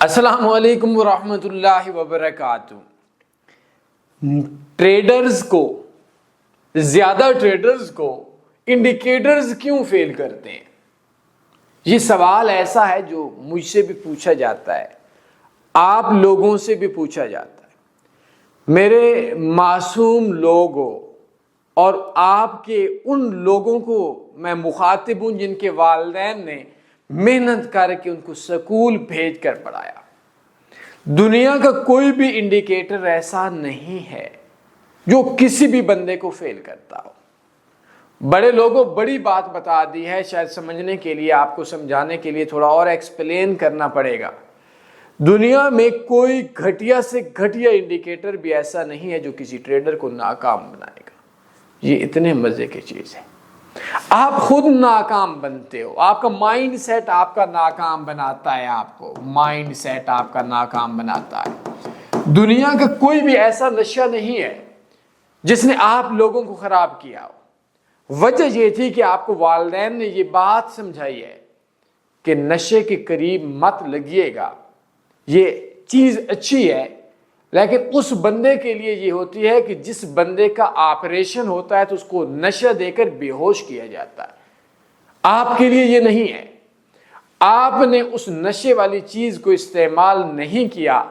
السلام علیکم ورحمۃ اللہ وبرکاتہ۔ زیادہ ٹریڈرز کو انڈیکیٹرز کیوں فیل کرتے ہیں؟ یہ سوال ایسا ہے جو مجھ سے بھی پوچھا جاتا ہے، آپ لوگوں سے بھی پوچھا جاتا ہے۔ میرے معصوم لوگوں اور آپ کے ان لوگوں کو میں مخاطب ہوں جن کے والدین نے محنت کر کے ان کو سکول بھیج کر پڑھایا۔ دنیا کا کوئی بھی انڈیکیٹر ایسا نہیں ہے جو کسی بھی بندے کو فیل کرتا ہو۔ بڑے لوگوں بڑی بات بتا دی ہے، شاید سمجھنے کے لیے، آپ کو سمجھانے کے لیے تھوڑا اور ایکسپلین کرنا پڑے گا۔ دنیا میں کوئی گھٹیا سے گھٹیا انڈیکیٹر بھی ایسا نہیں ہے جو کسی ٹریڈر کو ناکام بنائے گا۔ یہ اتنے مزے کی چیز ہے۔ آپ خود ناکام بنتے ہو، آپ کا مائنڈ سیٹ آپ کا ناکام بناتا ہے، آپ کو مائنڈ سیٹ آپ کا ناکام بناتا ہے۔ دنیا کا کوئی بھی ایسا نشہ نہیں ہے جس نے آپ لوگوں کو خراب کیا ہو۔ وجہ یہ تھی کہ آپ کو والدین نے یہ بات سمجھائی ہے کہ نشے کے قریب مت لگیے گا، یہ چیز اچھی ہے، لیکن اس بندے کے لیے یہ ہوتی ہے کہ جس بندے کا آپریشن ہوتا ہے تو اس کو نشہ دے کر بے ہوش کیا جاتا ہے۔ آپ کے لیے یہ نہیں ہے۔ آپ نے اس نشے والی چیز کو استعمال نہیں کیا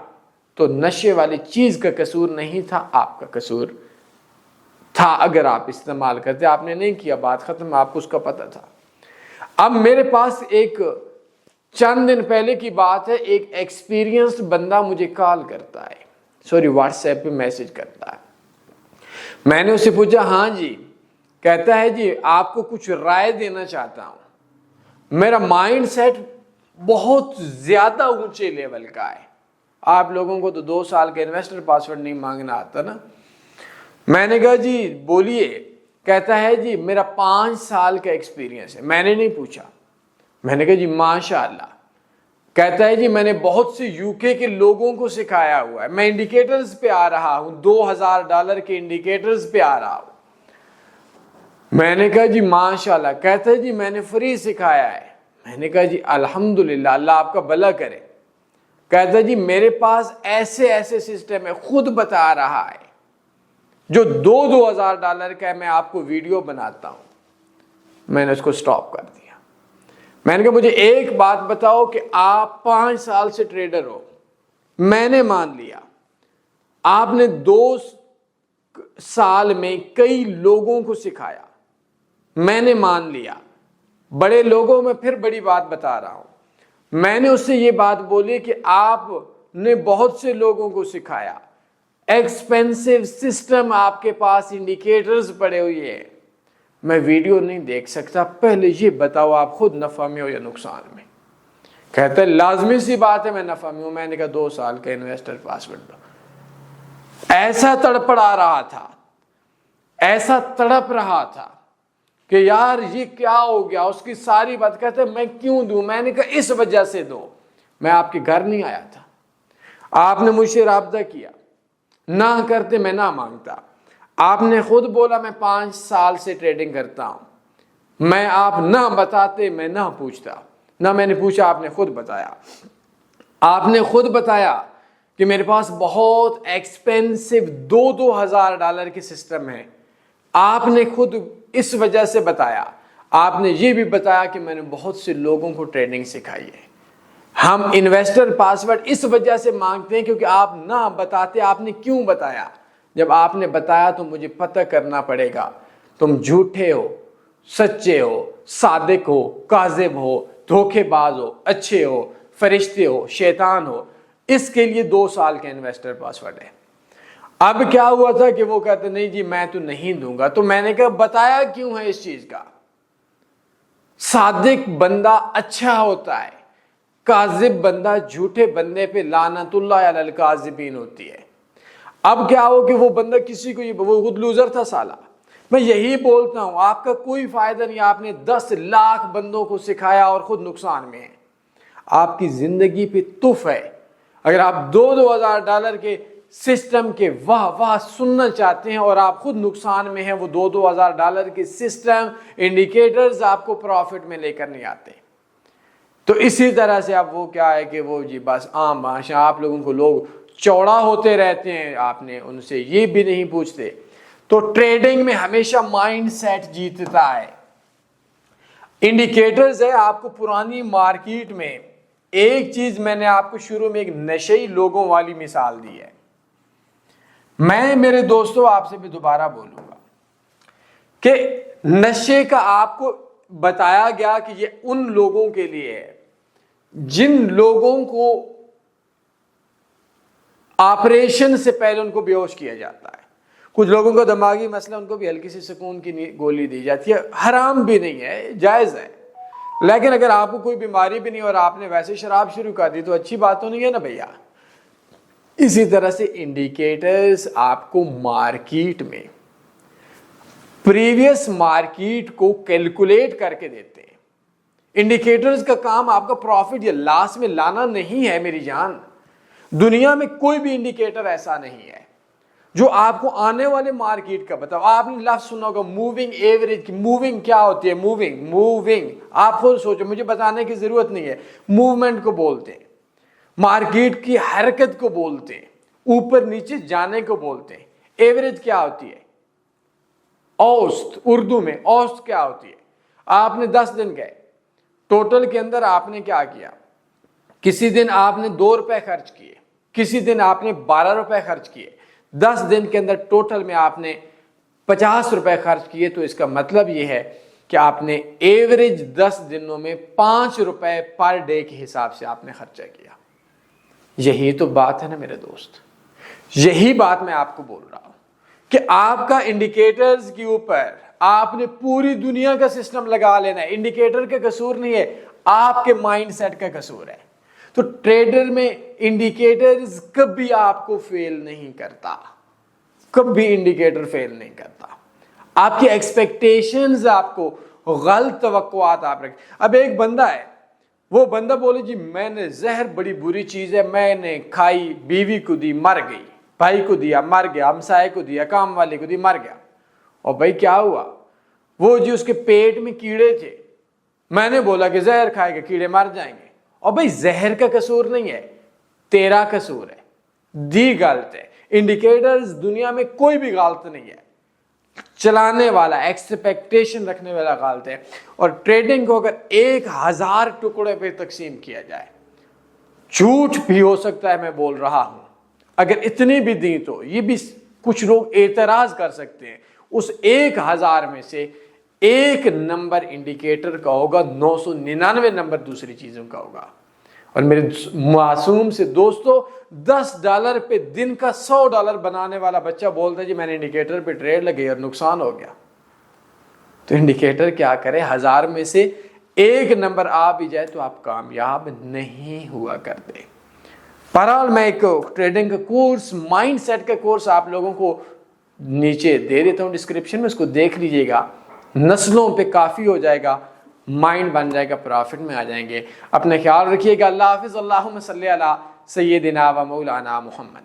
تو نشے والی چیز کا قصور نہیں تھا، آپ کا قصور تھا۔ اگر آپ استعمال کرتے، آپ نے نہیں کیا، بات ختم، آپ کو اس کا پتہ تھا۔ اب میرے پاس ایک چند دن پہلے کی بات ہے، ایک ایکسپیرینسڈ بندہ مجھے کال کرتا ہے، واٹس ایپ پہ میسج کرتا ہے۔ میں نے اسے پوچھا، ہاں جی، کہتا ہے جی آپ کو کچھ رائے دینا چاہتا ہوں۔ میرا مائنڈ سیٹ بہت زیادہ اونچے لیول کا ہے۔ آپ لوگوں کو تو 2 سال کا انویسٹر پاسورڈ نہیں مانگنا آتا نا۔ میں نے کہا جی بولیے۔ کہتا ہے جی میرا 5 سال کا ایکسپیرینس ہے۔ میں نے نہیں پوچھا، میں نے کہا جی ماشاءاللہ۔ کہتا ہے جی میں نے بہت سے UK کے لوگوں کو سکھایا ہوا ہے، میں انڈیکیٹرز پہ آ رہا ہوں، $2000 کے انڈیکیٹرز پہ آ رہا ہوں۔ میں نے کہا جی ماشاءاللہ۔ کہتا ہے جی میں نے فری سکھایا ہے۔ میں نے کہا جی الحمدللہ، اللہ آپ کا بھلا کرے۔ کہتا ہے جی میرے پاس ایسے ایسے سسٹم ہے، خود بتا رہا ہے، جو $2000 کا ہے، میں آپ کو ویڈیو بناتا ہوں۔ میں نے اس کو سٹاپ کر دیا۔ میں نے کہا مجھے ایک بات بتاؤ کہ آپ 5 سال سے ٹریڈر ہو، میں نے مان لیا۔ آپ نے 2 سال میں کئی لوگوں کو سکھایا، میں نے مان لیا۔ بڑے لوگوں میں پھر بڑی بات بتا رہا ہوں۔ میں نے اس سے یہ بات بولی کہ آپ نے بہت سے لوگوں کو سکھایا، ایکسپینسو سسٹم آپ کے پاس انڈیکیٹرز پڑے ہوئے ہیں، میں ویڈیو نہیں دیکھ سکتا، پہلے یہ بتاؤ آپ خود نفع میں ہو یا نقصان میں؟ کہتا ہے لازمی سی بات ہے میں نفع میں ہوں۔ میں نے کہا 2 سال کا انویسٹر پاسورڈ دو۔ ایسا تڑپڑا رہا تھا، ایسا تڑپ رہا تھا کہ یار یہ کیا ہو گیا، اس کی ساری بات۔ کہتا ہے میں کیوں دوں؟ میں نے کہا اس وجہ سے دو، میں آپ کے گھر نہیں آیا تھا، آپ نے مجھ سے رابطہ کیا، نہ کرتے میں نہ مانگتا۔ آپ نے خود بولا میں 5 سال سے ٹریڈنگ کرتا ہوں، میں آپ نہ بتاتے میں نہ پوچھتا، نہ میں نے پوچھا، آپ نے خود بتایا۔ آپ نے خود بتایا کہ میرے پاس بہت ایکسپینسو $2000 کے سسٹم ہیں، آپ نے خود اس وجہ سے بتایا۔ آپ نے یہ بھی بتایا کہ میں نے بہت سے لوگوں کو ٹریڈنگ سکھائی ہے۔ ہم انویسٹر پاسورڈ اس وجہ سے مانگتے ہیں کیونکہ آپ نہ بتاتے۔ آپ نے کیوں بتایا؟ جب آپ نے بتایا تو مجھے پتہ کرنا پڑے گا تم جھوٹے ہو، سچے ہو، صادق ہو، کاذب ہو، دھوکے باز ہو، اچھے ہو، فرشتے ہو، شیطان ہو۔ اس کے لیے 2 سال کا انویسٹر پاسورڈ ہے۔ اب کیا ہوا تھا کہ وہ کہتے نہیں جی میں تو نہیں دوں گا۔ تو میں نے کہا بتایا کیوں ہے اس چیز کا؟ صادق بندہ اچھا ہوتا ہے، کاذب بندہ، جھوٹے بندے پہ لعنت اللہ علی الکاذبین ہوتی ہے۔ اب کیا ہو کہ وہ بندہ کسی کو وہ خود لوزر تھا سالہ۔ میں یہی بولتا ہوں آپ کا کوئی فائدہ نہیں، آپ نے 10 لاکھ بندوں کو سکھایا اور خود نقصان میں ہیں۔ آپ کی زندگی پہ تف ہے۔ اگر آپ $2000 کے سسٹم کے واہ واہ سننا چاہتے ہیں اور آپ خود نقصان میں ہیں، وہ $2000 کے سسٹم انڈیکیٹرز آپ کو پروفٹ میں لے کر نہیں آتے۔ تو اسی طرح سے اب وہ کیا ہے کہ وہ جی بس عام بادشاہ، آپ لوگوں کو لوگ چوڑا ہوتے رہتے ہیں، آپ نے ان سے یہ بھی نہیں پوچھتے۔ تو ٹریڈنگ میں ہمیشہ مائنڈ سیٹ جیتتا ہے۔ انڈیکیٹرز ہے آپ کو پرانی مارکیٹ میں، ایک چیز میں نے آپ کو شروع میں ایک نشئی لوگوں والی مثال دی ہے، میں میرے دوستوں آپ سے بھی دوبارہ بولوں گا کہ نشے کا آپ کو بتایا گیا کہ یہ ان لوگوں کے لیے ہے جن لوگوں کو آپریشن سے پہلے ان کو بے ہوش کیا جاتا ہے۔ کچھ لوگوں کا دماغی مسئلہ، ان کو بھی ہلکی سی سکون کی گولی دی جاتی ہے، حرام بھی نہیں ہے، جائز ہے، لیکن اگر آپ کو کوئی بیماری بھی نہیں اور آپ نے ویسے شراب شروع کر دی تو اچھی بات تو نہیں ہے نا بھیا۔ اسی طرح سے انڈیکیٹرز آپ کو مارکیٹ میں پریویس مارکیٹ کو کیلکولیٹ کر کے دیتے ہیں۔ انڈیکیٹرز کا کام آپ کا پروفٹ یا لاس میں لانا نہیں ہے میری جان۔ دنیا میں کوئی بھی انڈیکیٹر ایسا نہیں ہے جو آپ کو آنے والے مارکیٹ کا بتاؤ۔ آپ نے لفظ سنا ہوگا موونگ ایوریج کی۔ موونگ کیا ہوتی ہے؟ موونگ آپ خود سوچو، مجھے بتانے کی ضرورت نہیں ہے۔ موومنٹ کو بولتے ہیں، مارکیٹ کی حرکت کو بولتے ہیں، اوپر نیچے جانے کو بولتے ہیں۔ ایوریج کیا ہوتی ہے؟ اوسط، اردو میں اوسط کیا ہوتی ہے؟ آپ نے 10 دن گئے، ٹوٹل کے اندر آپ نے کیا کیا؟ کسی دن آپ نے 2 روپے خرچ کیے، کسی دن آپ نے 12 روپے خرچ کیے، 10 دن کے اندر ٹوٹل میں آپ نے 50 روپے خرچ کیے، تو اس کا مطلب یہ ہے کہ آپ نے ایوریج 10 دنوں میں 5 روپے پر ڈے کے حساب سے آپ نے خرچہ کیا۔ یہی تو بات ہے نا میرے دوست، یہی بات میں آپ کو بول رہا ہوں کہ آپ کا انڈیکیٹرز کے اوپر آپ نے پوری دنیا کا سسٹم لگا لینا ہے۔ انڈیکیٹر کا قصور نہیں ہے، آپ کے مائنڈ سیٹ کا قصور ہے۔ تو ٹریڈر میں انڈیکیٹرز کبھی آپ کو فیل نہیں کرتا، کبھی انڈیکیٹر فیل نہیں کرتا۔ آپ کی ایکسپیکٹیشنز، آپ کو غلط توقعات آپ رکھیں۔ اب ایک بندہ ہے، وہ بندہ بولے جی میں نے زہر بڑی بری چیز ہے، میں نے کھائی، بیوی کو دی مر گئی، بھائی کو دیا مر گیا، ہمسائے کو دیا، کام والے کو دی مر گیا۔ اور بھائی کیا ہوا؟ وہ جی اس کے پیٹ میں کیڑے تھے، میں نے بولا کہ زہر کھائے گا کیڑے مر جائیں گے۔ اور بھائی زہر کا قصور نہیں ہے، تیرا قصور ہے، دی غلط ہے۔ انڈیکیٹرز دنیا میں کوئی بھی غلط نہیں ہے، چلانے والا، ایکسپیکٹیشن رکھنے والا غلط ہے۔ اور ٹریڈنگ کو اگر 1000 ٹکڑے پہ تقسیم کیا جائے، جھوٹ بھی ہو سکتا ہے میں بول رہا ہوں، اگر اتنی بھی دیں تو یہ بھی کچھ لوگ اعتراض کر سکتے ہیں، اس 1000 میں سے 1 نمبر انڈیکیٹر کا ہوگا، 999 نمبر دوسری چیزوں کا ہوگا۔ اور میرے معصوم سے دوستو، $10 پہ دن کا $100 بنانے والا بچہ بولتا ہے جی میں نے انڈیکیٹر پہ ٹریڈ لگائی اور نقصان ہو گیا۔ تو انڈیکیٹر کیا کرے؟ 1000 میں سے 1 نمبر آ بھی جائے تو آپ کامیاب نہیں ہوا کرتے۔ بہرحال میں ایک ٹریڈنگ کا کورس، مائنڈ سیٹ کا کورس آپ لوگوں کو نیچے دے دیتا ہوں ڈسکرپشن میں، اس کو دیکھ لیجئے گا، نسلوں پہ کافی ہو جائے گا، مائنڈ بن جائے گا، پرافٹ میں آ جائیں گے۔ اپنا خیال رکھیے گا، اللہ حافظ، اللہم صلی علی سیدنا و مولانا محمد۔